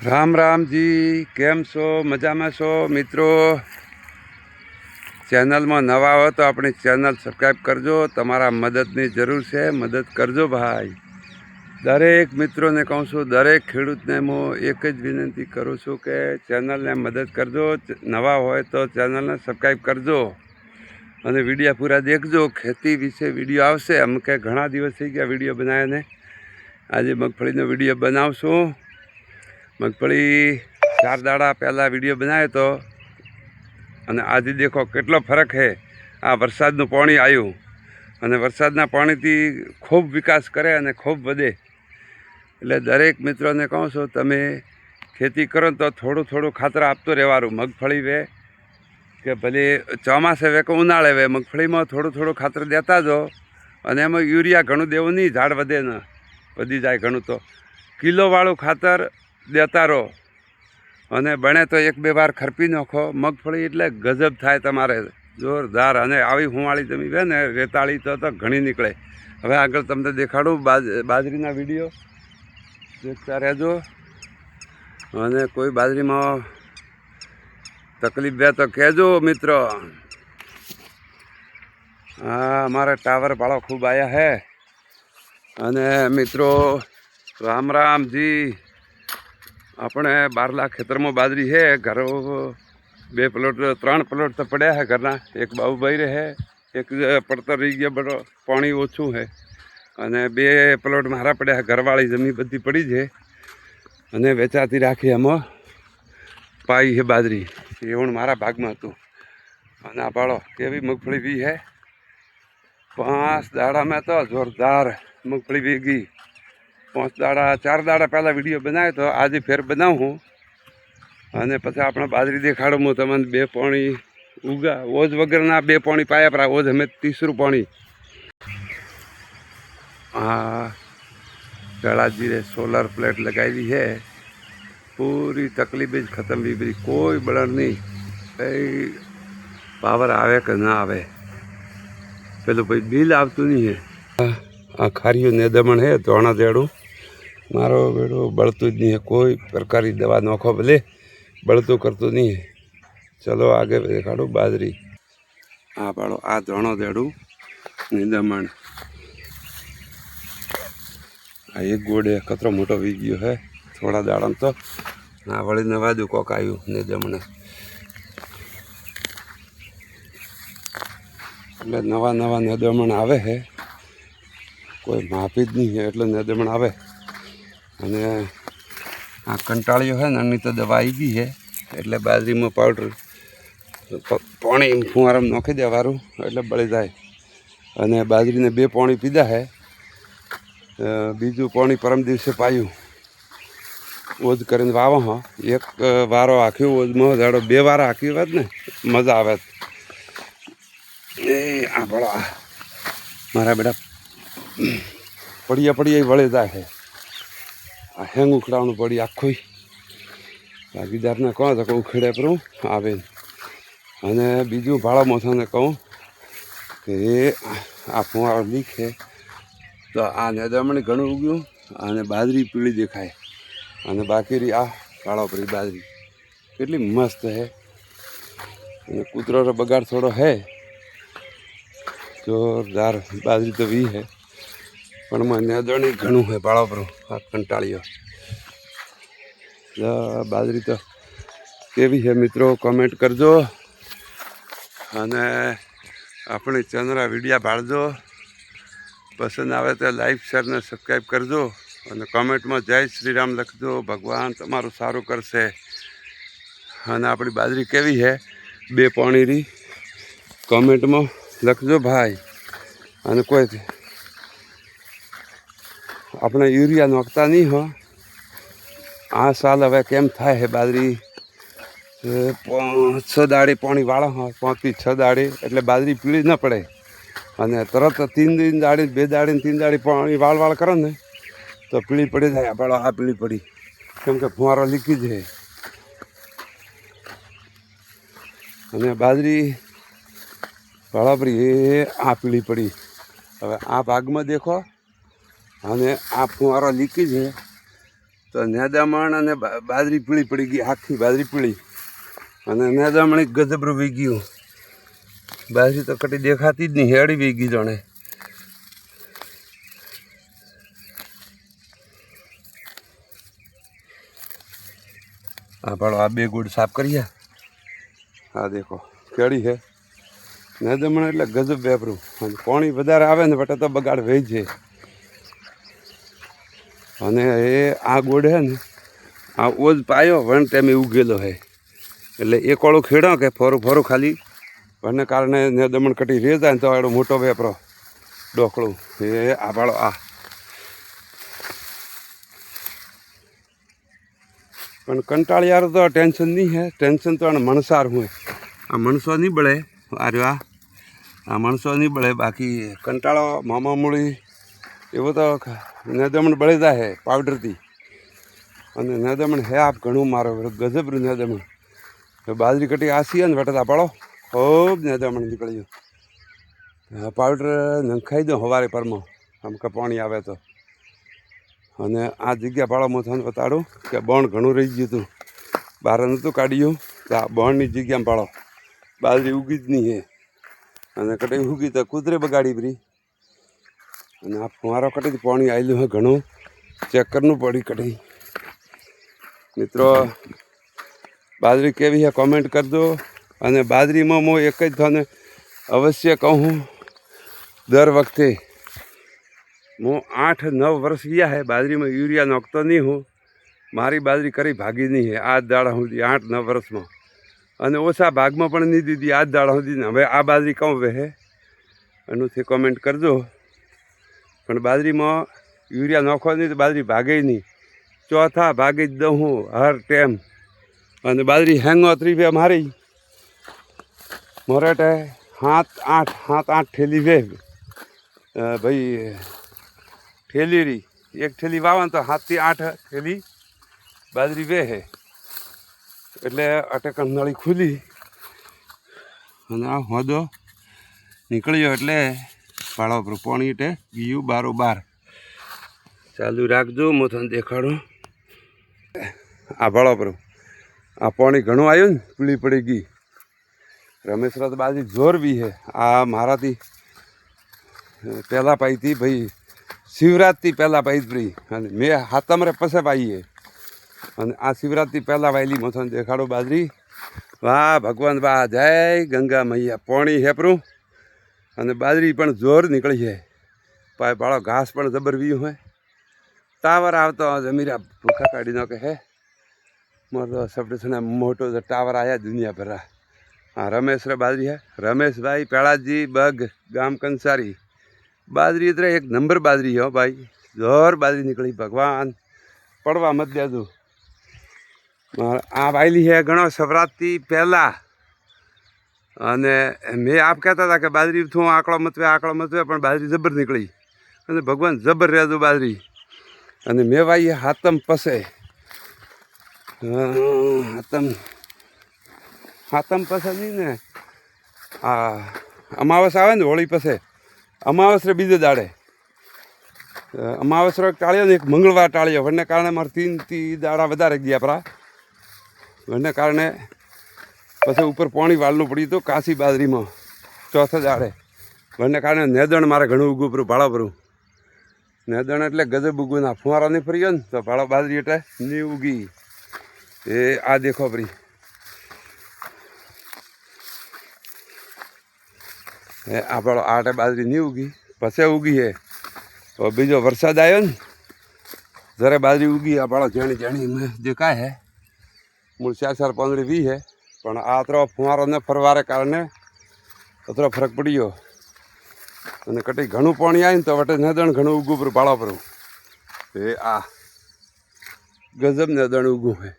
રામ રામજી, કેમ છો? મજામાં છો મિત્રો? ચેનલમાં નવા હો તો આપણી ચેનલ સબસ્ક્રાઈબ કરજો. તમારા મદદની જરૂર છે, મદદ કરજો ભાઈ. દરેક મિત્રોને કહું છું, દરેક ખેડૂતને હું એક જ વિનંતી કરું છું કે ચેનલને મદદ કરજો. નવા હોય તો ચેનલને સબસ્ક્રાઈબ કરજો અને વિડીયો પૂરા દેખજો. ખેતી વિશે વિડીયો આવશે. અમે કે ઘણા દિવસ થઈ ગયા વિડીયો બનાવ્યાને. આજે મગફળીનો વિડીયો બનાવશું. મગફળી 4 દાડા પહેલાં વિડીયો બનાવ્યો હતો અને આજે દેખો કેટલો ફરક છે. આ વરસાદનું પાણી આવ્યું અને વરસાદના પાણીથી ખૂબ વિકાસ કરે અને ખૂબ વધે. એટલે દરેક મિત્રોને કહું છું, તમે ખેતી કરો તો થોડું થોડું ખાતર આપતો રહેવાનું. મગફળી વે કે ભલે ચોમાસે વે કે ઉનાળે વે, મગફળીમાં થોડું થોડું ખાતર દેતા જો. અને એમાં યુરિયા ઘણું દેવું નહીં, ઝાડ વધે ને વધી જાય ઘણું. તો કિલોવાળું ખાતર દેતા રહો અને બને તો 1-2 વાર ખરપી નાખો. મગફળી એટલે ગજબ થાય તમારે, જોરદાર. અને આવી હુંવાળી જમીન છે ને, રેતાળી તો ઘણી નીકળે. હવે આગળ તમને દેખાડું બાજરીના વિડીયો દેખતા રહેજો. અને કોઈ બાજરીમાં તકલીફ બે તો કહેજો મિત્રો. હા, અમારા ટાવર ભાડો ખૂબ આવ્યા છે. અને મિત્રો રામ રામજી, આપણે 12 લાખ ખેતરમાં બાજરી છે. ઘરો 2 પ્લોટ 3 પ્લોટ તો પડ્યા છે ઘરના. એક બાબુભાઈ રહે, એક પડતર રહી ગયા, બધો પાણી ઓછું છે. અને 2 પ્લોટ મારા પડ્યા છે. ઘરવાળી જમીન બધી પડી છે અને વેચાતી રાખી એમાં પાઈ છે બાજરી. એવું મારા ભાગમાં હતું. અને આ પાડો કેવી મગફળી બી છે. 5 દાડામાં તો જોરદાર મગફળી બી ગઈ. 4 દાડા પહેલાં વિડીયો બનાવ્યો તો આજે ફેર બનાવું. અને પછી આપણે બાજરી દેખાડું હું તમને. 2 પાણી ઉગા ઓજ વગરના 2 પાણી પાયા પર. ઓજ અમે 30 પાણી. હા, ગળાજીરે સોલર પ્લેટ લગાવેલી છે. પૂરી તકલીફ જ ખતમ. બીબરી કોઈ બળણ નહીં. કંઈ પાવર આવે કે ના આવે, પેલું ભાઈ બિલ આવતું નહીં. આ ખારીયું નેદમણ છે ધોણા દેડું. મારો બેડો બળતું જ નહીં. કોઈ પ્રકારની દવા નાખો ભલે, બળતું કરતું નહીં. ચલો આગળ દેખાડું બાજરી. આ પાડો આ ધોણો દેડું નિંદમણ. આ એક ગોળે કચરો મોટો વી ગયો છે થોડા દાડામાં. તો આ વળી નવાદું કોક આવ્યું નિંદમણે. એટલે નવા નિંદમણ આવે છે. કોઈ માફી જ નહીં એટલે નિંદમણ આવે. અને આ કંટાળીઓ છે ને, એની તો દવા આવી ગઈ છે. એટલે બાજરીમાં પાવડર પાણી ફુવારામાં નાખી દેવાનું એટલે બળી જાય. અને બાજરીને 2 પાણી પીધા છે. બીજું પાણી પરમ દિવસે પાયું. ઓજ કરીને વાવો. હા, 1 વારો હાંક્યું ઓજમાં દાડો. 2 વાર હાંક્યું હોત ને મજા આવે. એ આ ભળો મારા બેટા પડિયા વળી જાય છે. આ હેંગ ઉખડાવવાનું પડી આખું. ભાગીદારને કહો તો ઉખેડે પર આવે. અને બીજું ભાડા મોસાને કહું કે આ ફુવારો લીક છે તો આ નેદમણી ઘણું ઉગ્યું. અને બાજરી પીળી દેખાય. અને બાકી આ ભાડા પરી બાજરી કેટલી મસ્ત છે. અને કૂતરો બગાડ થોડો છે. જોરદાર બાજરી તો વી છે, પણ નેદણી ઘણું છે ભાડા પર. આ કંટાળીઓ બાજરી તો કેવી છે મિત્રો કોમેન્ટ કરજો. અને આપણી ચેનલ વિડીયા ભાળજો. પસંદ આવે તો લાઈક શેર ને સબસ્ક્રાઈબ કરજો. અને કોમેન્ટમાં જય શ્રી રામ લખજો. ભગવાન તમારું સારું કરશે. અને આપણી બાજરી કેવી છે 2 પાણીની કોમેન્ટમાં લખજો ભાઈ. અને કોઈ આપણે યુરિયા નાખતા નહીં હો. આ સાલ હવે કેમ થાય છે બાજરી 5-6 દાડે પાણી વાળો હોય. 5 થી 6 દાડે એટલે બાજરી પીળી ન પડે. અને તરત 3 દાડે 2 દાડે 3 દાડે પાણી વાળ કરો ને તો પીળી પડી જાય. આપણે આ પીળી પડી કેમ કે ફુવારો લીકી છે. અને બાજરી વાળાપરી એ આ પીળી પડી. હવે આ ભાગમાં દેખો. અને આ ફુવારો લીકી છે તો નેદામણ અને બાજરી પીળી પડી ગઈ, આખી બાજરી પીળી, અને નેદામણ એક ગજબરું વી ગયું. બાજરી તો કટી દેખાતી જ નહીં, હેડી વી ગઈ જાણે. હા ભાડો આ બે ગુડ સાફ કરીએ. હા દેખો કેળી છે નેદમણ એટલે ગજબ વેપરું. અને પાણી વધારે આવે ને વટે તો બગાડ વહી જાય. અને એ આ ગોળ છે ને આ ઓજ પાયો વણ ટાઈમે ઉગેલો છે, એટલે એ કોળું ખેડો કે ફોરું ફોરું ખાલી વણને કારણે નેદમણ કટી રહી જાય ને તો એનો મોટો વેપરો ડોકળું એ આ ભાડો આ. પણ કંટાળિયાર તો ટેન્શન નહીં હે, ટેન્શન તો મણસાર હોય. આ મણસો નહીં બળે, આ આ મણસો નહીં બળે, બાકી કંટાળો મામા મૂળી એવો તો નેદમણ બળી જાય પાવડરથી. અને નેદમણ હે આપ ઘણું મારો ગજબરું નેદમણ. બાજરી કટી આસી ને વટતા પાડો ખૂબ નેદમણ નીકળ્યું. પાવડર નંખાઈ દો સવારે પરમાં આમ કે પાણી આવે તો. અને આ જગ્યા પાડો હું તમને બતાડું કે બણ ઘણું રહી ગયું હતું, બહાર નહોતું કાઢ્યું તો આ બણની જગ્યામાં પાડો બાજરી ઉગી જ નહીં હે. અને કટી ઉગી તો કૂતરે બગાડી પડી. અને આ ફુવારો કટી પાણી આવેલું હોય ઘણું ચેક કરવું પડી કટી. મિત્રો બાજરી કેવી છે કોમેન્ટ કરજો. અને બાજરીમાં હું એક જ તને અવશ્ય કહું, દર વખતે હું 8-9 વર્ષ ગયા હે બાજરીમાં યુરિયા નાખતો નહીં હું. મારી બાજરી કરી ભાગી નહીં હે આજ દાડા સુધી 8-9 વર્ષમાં. અને ઓછા ભાગમાં પણ નહીં દીધી આજ દાડા સુધી. હવે આ બાજરી કહું વહે એનુંથી કોમેન્ટ કરજો. પણ બાજરીમાં યુરિયા નાખો નહીં તો બાજરી ભાગે નહીં. ચોથા ભાગી જ દઉં હું હર ટાઈમ. અને બાજરી હેંગોતરી વે મારી મોરેટે 7-8 ઠેલી વે ભાઈ ઠેલી રી. એક ઠેલી વાવે તો 7 થી 8 ઠેલી બાજરી વે હે. એટલે અટેકન નળી ખુલી અને આ હોદો નીકળ્યો એટલે પાળો પર પાણી એટલે ગયું બારોબાર. ચાલુ રાખજો, હું તને દેખાડું. આ ભાળો પર આ પાણી ઘણું આવ્યું ને પીળી પડી ગઈ. રમેશરા તો બાજરી જોર બી છે. આ મારાથી પહેલાં પાઈ હતી ભાઈ, શિવરાજથી પહેલાં પાઈ પડી. અને મેં હાથમરે પસે પાઈએ. અને આ શિવરાજથી પહેલાં વાયેલી મોથાને દેખાડો બાજરી. વાહ ભગવાન વાહ, જય ગંગા મૈયા. પાણી હેપરું અને બાજરી પણ જોર નીકળી છે. પાય ભાળો ઘાસ પણ જબર વી હોય. ટાવર આવતો જમીરા ભૂખા કાઢી નાખે હે મારો સબડે મોટો ટાવર આવ્યા દુનિયા ભરા. હા રમેશ રે બાજરી હે. રમેશભાઈ પેળાજી બગ ગામ કંસારી. બાજરી એટલે એક નંબર બાજરી હો ભાઈ, જોર બાજરી નીકળી. ભગવાન પડવા મત દેજો. આ વાયલી છે ઘણો શિવરાત્રી પહેલાં. અને મેં આપ કહેતા હતા કે બાજરી થું આંકડો મતવે પણ બાજરી જબર નીકળી. અને ભગવાન જબર રહેજો બાજરી. અને મેં વાઈ હાથમ પસે હાથમ પસે નહીં ને આ અમાવસ આવે ને હોળી પસે. અમાવસ રે બીજે દાડે અમાવસ ટાળ્યો ને એક મંગળવાર ટાળ્યો. વનને કારણે મારે 3 દાડા વધારે ગયા પરા. વનને કારણે પછી ઉપર પાણી વાળનું પડ્યું હતું કાશી બાજરીમાં ચોથા દાડે. વનને કારણે નેદણ મારે ઘણું ઉગું પરું ભાળો પરું. નેદણ એટલે ગજબ ઉગું. ના ફુવારો નહીં ફરી ગયો ને તો ભાળો બાજરી એટલે નહીં ઉગી. એ આ દેખો પરી એ આ ભાળો આટે બાજરી નહીં ઉગી, પછી ઉગી હે. તો બીજો વરસાદ આવ્યો ને જ્યારે બાજરી ઉગી. આ ભાળો જેણી જેણી મેં દેખાય હે મૂળ 4-5 વી હે. પણ આ અતરો ફુવારો ને ફરવારે કારણે અતરો ફરક પડ્યો. અને કટી ઘણું પાણી આવે ને તો વટે નેદણ ઘણું ઉગું પર ભાળો પરું. એ આ ગજબ નેદણ ઉગું હે.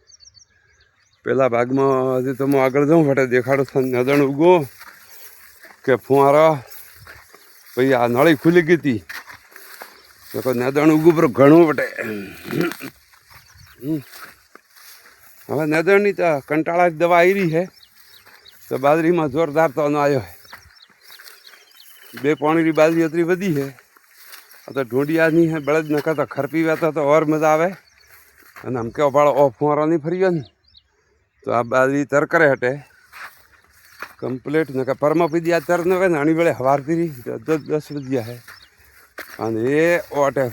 પહેલાં ભાગમાં હજી તો હું આગળ જાઉં વટે દેખાડું નેદણ ઉગું કે ફુવારો ભાઈ આ નળી ખુલી ગઈ હતી તો નેદણ ઉગું પર ઘણું વટે. હવે નેદણની તો કંટાળા દવા આવી રહી છે તો બાજરીમાં જોરદાર તો આવ્યો છે. 2 પાણીની બાજરી અત્રી વધી છે. આ તો ઢોંઢિયાની હે બળદ ન કરતા ખરપી વેતા તો ઓર મજા આવે. અને આમ કેવો ભાળો ઓ ફુવારો નહીં ફરી ગયો ને તો આ બાજરી તર કરે હટે કમ્પ્લીટ ને કે પરમા પીધી આ તર ને ને અણી વેળે હવાર પીરી 10 વજ્યા હે અને એ ઓટે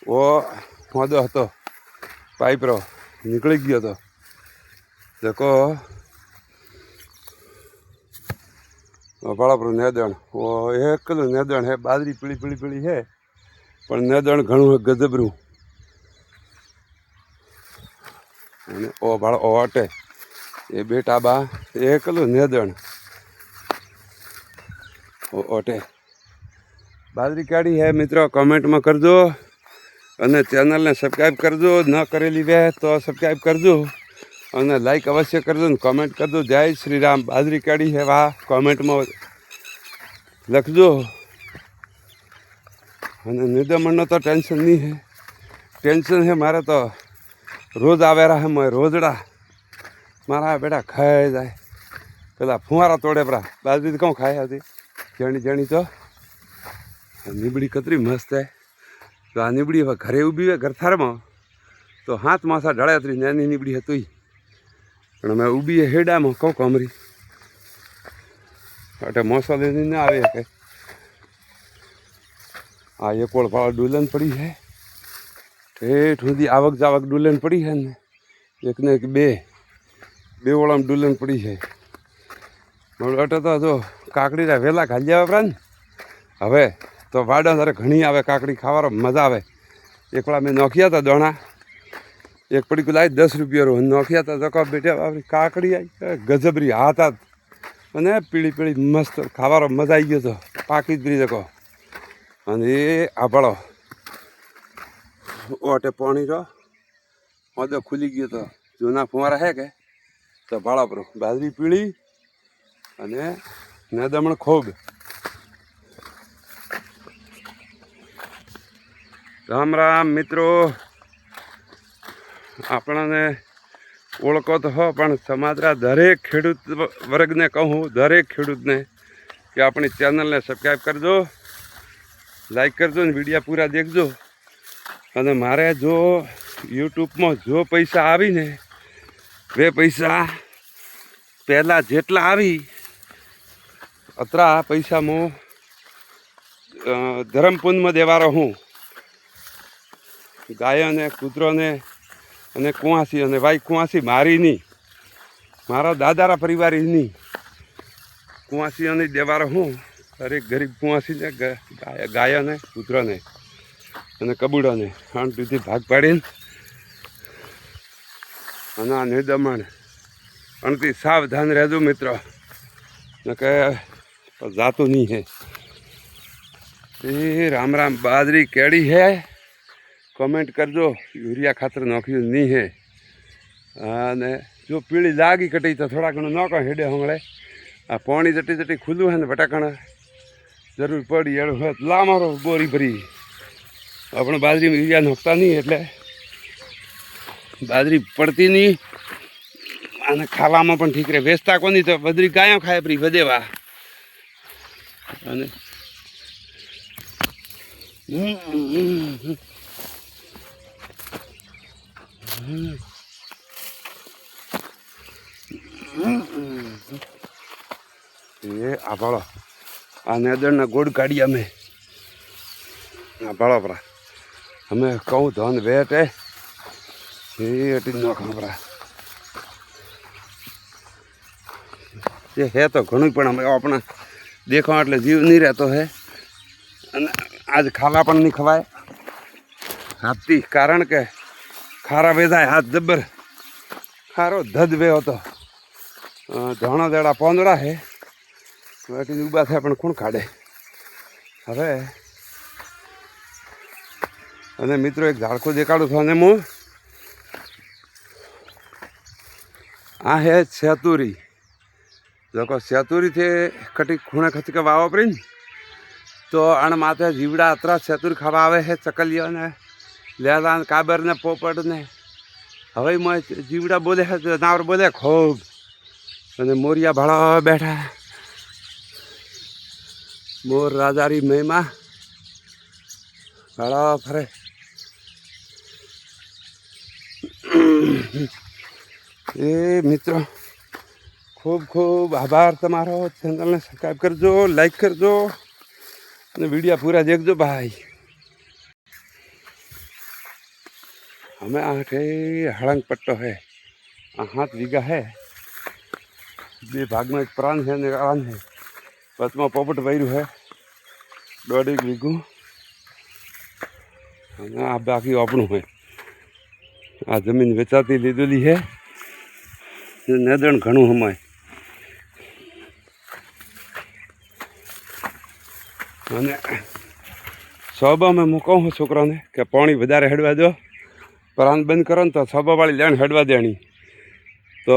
ઓ મોદો હતો પાઇપરો નીકળી ગયો હતો દેખો ભાળો પર નેદણ ઓ એકલું નેદણ હે બાજરી પીળી પીળી પીળી હે પણ નેદણ ઘણું ગજબરું અને ઓ ભાળો ઓ અટે એ બેટા બા એકલું નેદણ ઓ ઓટે બાજરી કાઢી હે મિત્રો કમેન્ટમાં કરજો અને ચેનલને સબસ્ક્રાઈબ કરજો ન કરેલી વે તો સબસ્ક્રાઈબ કરજો અને લાઈક અવશ્ય કરજો ને કોમેન્ટ કરજો જય શ્રી રામ બાજરી કાઢી હે વાહ કોમેન્ટમાં લખજો અને નિદમણનો તો ટેન્શન નહીં હે ટેન્શન હે મારે તો રોજ આવેરા હે મેં રોજડા મારા બેટા ખાઈ જાય પેલા ફુવારા તોડે પરા બાજરી કોણ ખાય હતી જણી જણી તો નીબડી કતરી મસ્ત હે તો આ નીબડી હવે ઘરે ઊભી હોય ઘરથારમાં તો હાથ માસા ઢળાતરી નાની નીબડી હતી પણ અમે ઊભી હેડામાં કહું કમરી એટલે મોસા લઈને ના આવે કે આ એકોળ ભાળ ડુલન પડી છે ઠેઠ સુધી આવક જાવક ડુલન પડી છે ને એક ને એક બે ઓળામાં ડુલન પડી છે એટલે તો જો કાકડીના વહેલા ખાલી આવે પ્રાન હવે તો વાડા તારે ઘણી આવે કાકડી ખાવાનો મજા આવે એકલા મેં નોખ્યા હતા દોણા એક પડીકું લાવી 10 રૂપિયા નોખ્યા હતા તો બેટા આપણી કાકડી આવી ગજબરી હાથ હાથ અને પીળી પીળી મસ્ત ખાવાનો મજા આવી ગયો હતો પાકી જ પીરી શકો અને એ આભાળો ઓટે પાણી રો મોદો ખુલી ગયો તો જૂના ફુવારા હે કે તો ભાળો પર બાજરી પીળી અને નેદમણ ખૂબ રામ રામ મિત્રો આપણને ઓળખો તો હો પણ સમાજના દરેક ખેડૂત વર્ગને કહું દરેક ખેડૂતને કે આપણી ચેનલને સબસ્ક્રાઈબ કરજો લાઈક કરજો ને વિડીયો પૂરા દેખજો અને મારે જો યુટ્યુબમાં જો પૈસા આવીને બે પૈસા પહેલાં જેટલા આવી અત્રા પૈસામાં ધરમપુંજમાં દેવારો હું ગાયોને કૂતરોને અને કુંવાસી અને ભાઈ કુંવાસી મારી નહીં મારા દાદારા પરિવારની કુંવાસીઓને દેવારો હું દરેક ગરીબ કુંવાસીને ગાયોને કૂતરોને અને કબૂડોને શાંતિથી ભાગ પાડીને અને આ નિર્દમણ અણથી સાવધાન રહેજો મિત્રો ને કે જાતું નહીં હે એ રામ રામ બાજરી કેળી હે કમેન્ટ કરજો યુરિયા ખાતર નાખ્યું નહીં હે અને જો પીળી લાગી કટી તો થોડા ઘણું નાખો હેડે હમણે આ પાણી જટી જટી ખુલ્લું હે ને બટાકાના જરૂર પડી એડું હોય લા મારો બોરી ભરી આપણે બાજરીમાં યુરિયા નાખતા નહીં એટલે બાજરી પડતી નહીં અને ખાવામાં પણ ઠીક રહે વેચતા કોની તો બધી ગાયો ખાય પરી વધેવા અને એ આ ભાળો આ નેદરના ગોળ કાઢી અમે આ ભાળો પરા અમે કહું ધન વેટ એ અટી ન ખબરા એ હે તો ઘણું પણ અમે આપણા દેખવા એટલે જીવ નહીં રહેતો હે અને આજ ખાવા પણ નહીં ખવાય હાથથી કારણ કે ખારા વેધાય હાથ જબ્બર ખારો ધજ વે હતો ધોણા દેડા પોંદડા હે એટી ઊભા થાય પણ કોણ કાઢે હવે અને મિત્રો એક ઝાડખું દેખાડું છું અને હું આ હે સેતુરી લોકો સેતુરીથી કટી ખૂણે ખચકે વાવો પડી ને તો આણ માથે જીવડા અતરા સેતુરી ખાવા આવે છે ચકલીઓ ને લેલા ને કાબર ને પોપટ ને હવે જીવડા બોલે છે નાવર બોલે ખૂબ અને મોરિયા ભાળા બેઠા મોર રાજારી મહિમા ભાળા ફરે એ મિત્રો ખૂબ ખૂબ આભાર તમારો. ચેનલને સબસ્ક્રાઈબ કરજો, લાઈક કરજો અને વિડીયો પૂરા દેખજો ભાઈ. અમે આઠે હળંગ પટ્ટો है, 7 વીઘા है. 2 ભાગમાં એક પ્રાણ है ને આન है. વચમાં પોપટ વાયરું है 1.5 વીઘું અને આ બાકી આપણું હોય. આ જમીન વેચાતી લીધેલી છે. નદણ ઘણું હમાય અને સોબામાં હું કહું છું છોકરાને કે પાણી વધારે હેડવા દો, પ્રાણ બંધ કરો ને તો સોબાવાળી લેણ હેડવા દેણી તો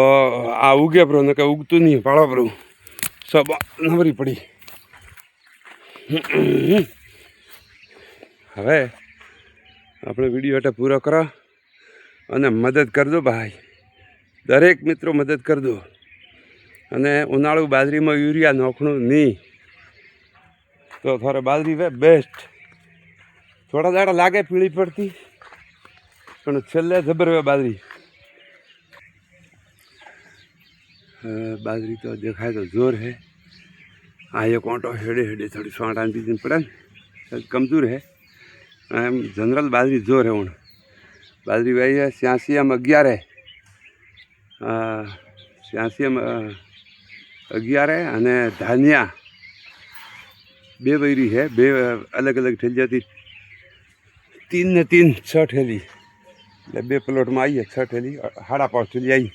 આ ઉગે પ્રો ને કે ઉગતું નહીં પાળો પ્રો સોબા નવરી પડી. હવે આપણે વિડીયો એટલે પૂરો કરો અને મદદ કરજો ભાઈ. દરેક મિત્રો મદદ કરજો. અને ઉનાળુ બાજરીમાં યુરિયા નાખવું નહીં તો થોડે બાજરી વે બેસ્ટ. થોડા દાડા લાગે પીળી પડતી પણ છેલ્લે જબર વે બાજરી. બાજરી તો દેખાય તો જોર है. આ એક ઓંટો હેડે હેડે થોડી સોંટ આંટી दिन પડે ને કમજોર है. એમ જનરલ બાજરી જોર है. હું બાજરી વાઈ है 86 है 11 અને ધાનિયા 2 વૈરી है. 2 अलग अलग ठेलियाથી 3 ને 3 6 ठेली એટલે 2 પ્લોટમાં આવીએ 6 ठेली 5.5 ठेली આવી.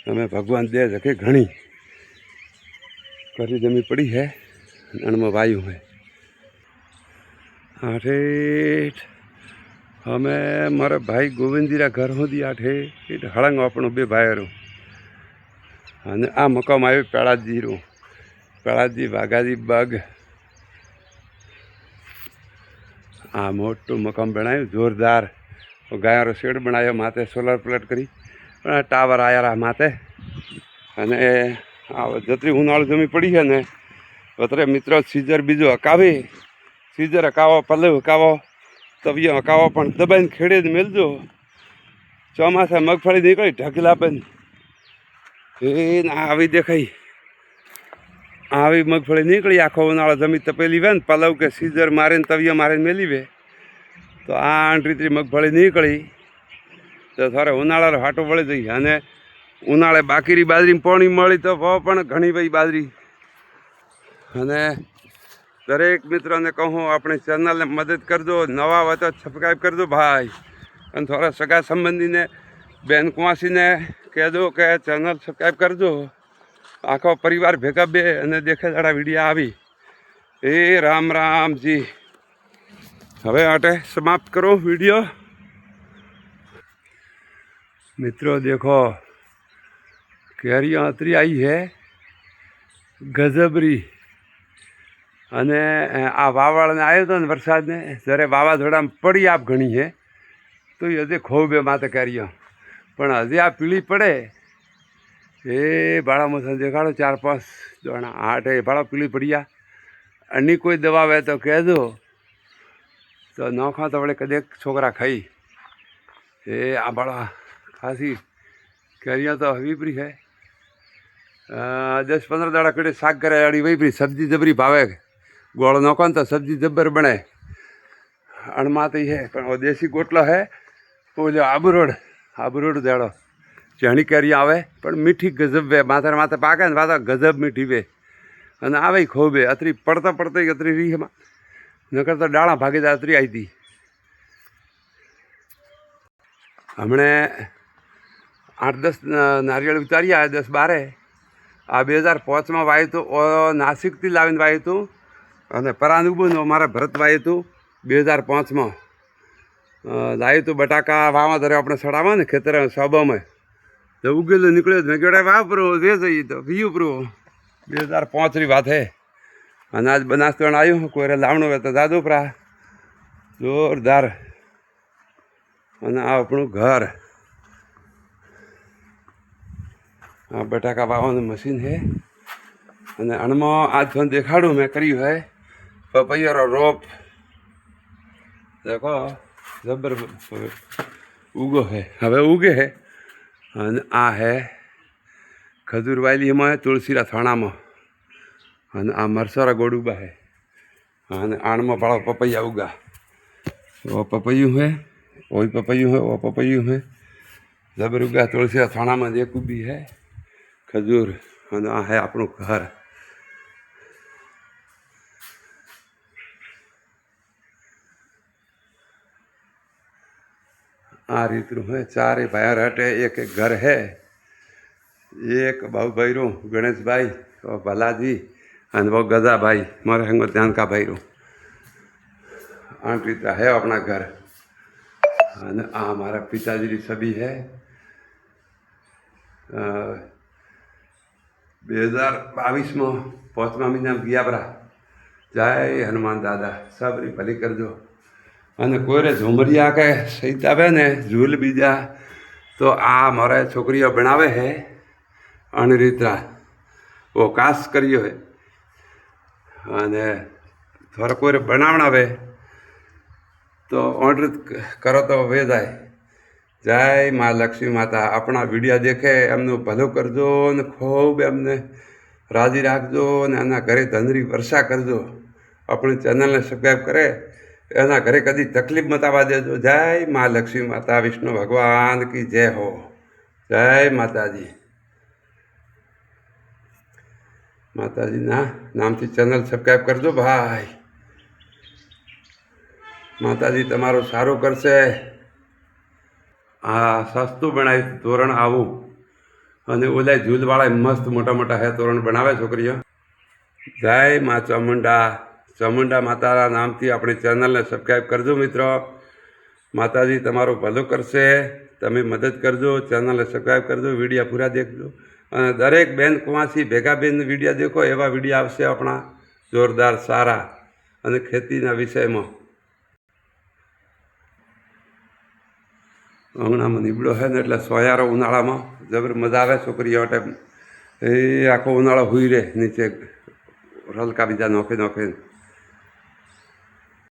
અમે ભગવાન દે જકે ઘણી કરી જમી પડી है અણમાં વાયુ है. આઠે અમે મારા ભાઈ ગોવિંદજીરા ઘર સુધી આઠે હળંગ આપણો 2 ભાઈઓ અને આ મકામ આવ્યું પેળાજીનું. પેળાજી વાઘાજી બગ આ મોટું મકામ બનાવ્યું જોરદાર. ગાયરો શેડ બનાવ્યો માથે સોલર પ્લેટ કરી ટાવર આવ્યા માથે. અને આ જતરી ઉનાળું જમી પડી છે ને વતરે મિત્રો સીઝર બીજું હકાવી. સીઝર હકાવો, પલ્લવ હકાવો, તવિયો હકાવો પણ દબાઈને ખેડે જ મેલજો. ચોમાસા મગફળી નીકળી ઢગલા બંધ એ આવી દેખાઈ. આવી મગફળી નીકળી આખો ઉનાળો જમીન તપેલી વે ને પલવ કે સીઝર મારીને તવિયો મારીને મેલી વે તો આ આંટરીતરી મગફળી નીકળી તો થોડે ઉનાળાનો હાટો વળી જઈ. અને ઉનાળે બાકીરી બાજરી પાણી મળી તો પણ ઘણી બધી બાજરી. અને દરેક મિત્રોને કહું આપણે ચેનલને મદદ કરજો. નવા હોય તો સબસ્ક્રાઈબ કરજો ભાઈ. અને થોડા સગા સંબંધીને બેન કુંવાસીને કહેજો કે ચેનલ સબસ્ક્રાઈબ કરજો. આખો પરિવાર ભેગા બે અને દેખે દાડા વિડીયો આવી. એ રામ રામજી. હવે આટે સમાપ્ત કરો વિડીયો. મિત્રો દેખો કેરીઓ અતરી આવી है ગજબરી. અને આ વાવાળાને આવ્યો હતો ને વરસાદને જ્યારે વાવાઝોડામાં પડી આપ ઘણી છે તો એ હજી ખૂબ એ માથે કેરીઓ પણ હજી આ પીળી પડે એ ભાડામાં દેખાડો 4-5 દોણા 8 એ ભાડા પીળી પડ્યા. એની કોઈ દવા આવે તો કહેજો તો નોખા તો વળે કદેક છોકરા ખાઈ. એ આ ભાડા ખાસી કેરીઓ તો વિપરી છે. 10-15 દાડા કડે શાક કરે અડી વિપરી. સબ્જી જબરી ભાવે. ગોળ નોખો ને તો સબ્જી જબ્બર બને. અણમાતી છે પણ દેશી ગોટલો છે. ઓલો આબુરોડ દેડો ચણી કેરી આવે પણ મીઠી ગજબ વે. માથે માથે પાકે ને પાછા ગજબ મીઠી વે. અને આવે ખોબે અત્રી પડતા અત્રી રહી એમાં નકર તો ડાળા ભાગી જાય અત્રી આવી હતી. હમણે 8-10 નારિયેળ ઉતાર્યા 10-12. આ 2005માં વાવ્યું હતું. નાસિકથી લાવીને વાવ્યું હતું અને પરાન ઉભું મારા ભરત વાવ્યું હતું 2005માં. લાવ્યું હતું બટાકા વાવા ધરે આપણે સડાવવા ને ખેતર સોબામાં તો ઉગેલો નીકળ્યો. મેં કહેવાય વાપરો જે જઈએ તો પીયું પ્રો 2005ની વાત હે. અનાજ બનાસણ આવ્યું કોઈને લાવણું હોય તો દાદોપરા જોરદાર. અને આ આપણું ઘર. આ બટાકા વાવવાનું મશીન છે. અને અણમાં આજ ફોન દેખાડું મેં કર્યું હે પપૈયાનો રોપ. દેખો જબર ઉગો હે હવે ઉગે હે અને આ હે ખજૂર વાયલીમાં તુલસીરા થાણામાં અને આ મરસરા ગોડુબા હે અને આણમાં પાળો પપૈયા ઉગા ઓ પપૈયું હે ઓય પપૈયું હે ઓ પપૈયું હે જબર ઉગા તુલસીરા થાણામાં એક ઉભી હે ખજૂર અને આ હે આપણું ઘર આ રીતનું હે ચારે ભાઈ હટે એક એક ઘર હે એક બાબુભાઈરું ગણેશભાઈ ભલાજી અને वो गजाभाई मारे हंगो ध्यान का भाई रू आठ रीता है अपना घर અને આ हमारा पिताजी की छवि है 2022 में 5 महीना गियाबरा जय हनुमान दादा सबरी भली करजो અને કોઈને ઝુમરિયા કે સહિત આવે ને ઝૂલ બીજા તો આ મારા છોકરીઓ બનાવે છે અણરીતરા ઓ કાસ કર્યો હે અને થોડા કોઈ બનાવણાવે તો ઓર્ડર કરો તો વે જાય જય મા લક્ષ્મી માતા આપણા વિડીયો દેખે એમનું ભલું કરજો ને ખૂબ એમને રાજી રાખજો ને એના ઘરે ધનરી વર્ષા કરજો આપણી ચેનલને સબસ્ક્રાઈબ કરે એના ઘરે કદી તકલીફ મતાવા દેજો જય મા લક્ષ્મી માતા વિષ્ણુ ભગવાન કી જય હો જય માતાજી માતાજીના નામથી ચેનલ સબસ્ક્રાઈબ કરજો ભાઈ માતાજી તમારું સારું કરશે આ સસ્તું બનાવ્યું તોરણ આવું અને ઓલા ઝૂલવાળા મસ્ત મોટા મોટા હે તોરણ બનાવે છોકરીઓ જય મા ચામુંડા ચામુંડા માતાના નામથી આપણી ચેનલને સબસ્ક્રાઈબ કરજો મિત્રો માતાજી તમારું ભલું કરશે તમે મદદ કરજો ચેનલને સબસ્ક્રાઈબ કરજો વિડીયો પૂરા દેખજો અને દરેક બેન કુવાસી ભેગા બેન વિડીયો દેખો એવા વિડીયો આવશે આપણા જોરદાર સારા અને ખેતીના વિષયમાં આંગણામાં નીબડો છે ને એટલે સોયારો ઉનાળામાં જબર મજા આવે છોકરીઓ માટે એ આખો ઉનાળો હુઈ રહે નીચે રલકા બીજા નોખે નોખે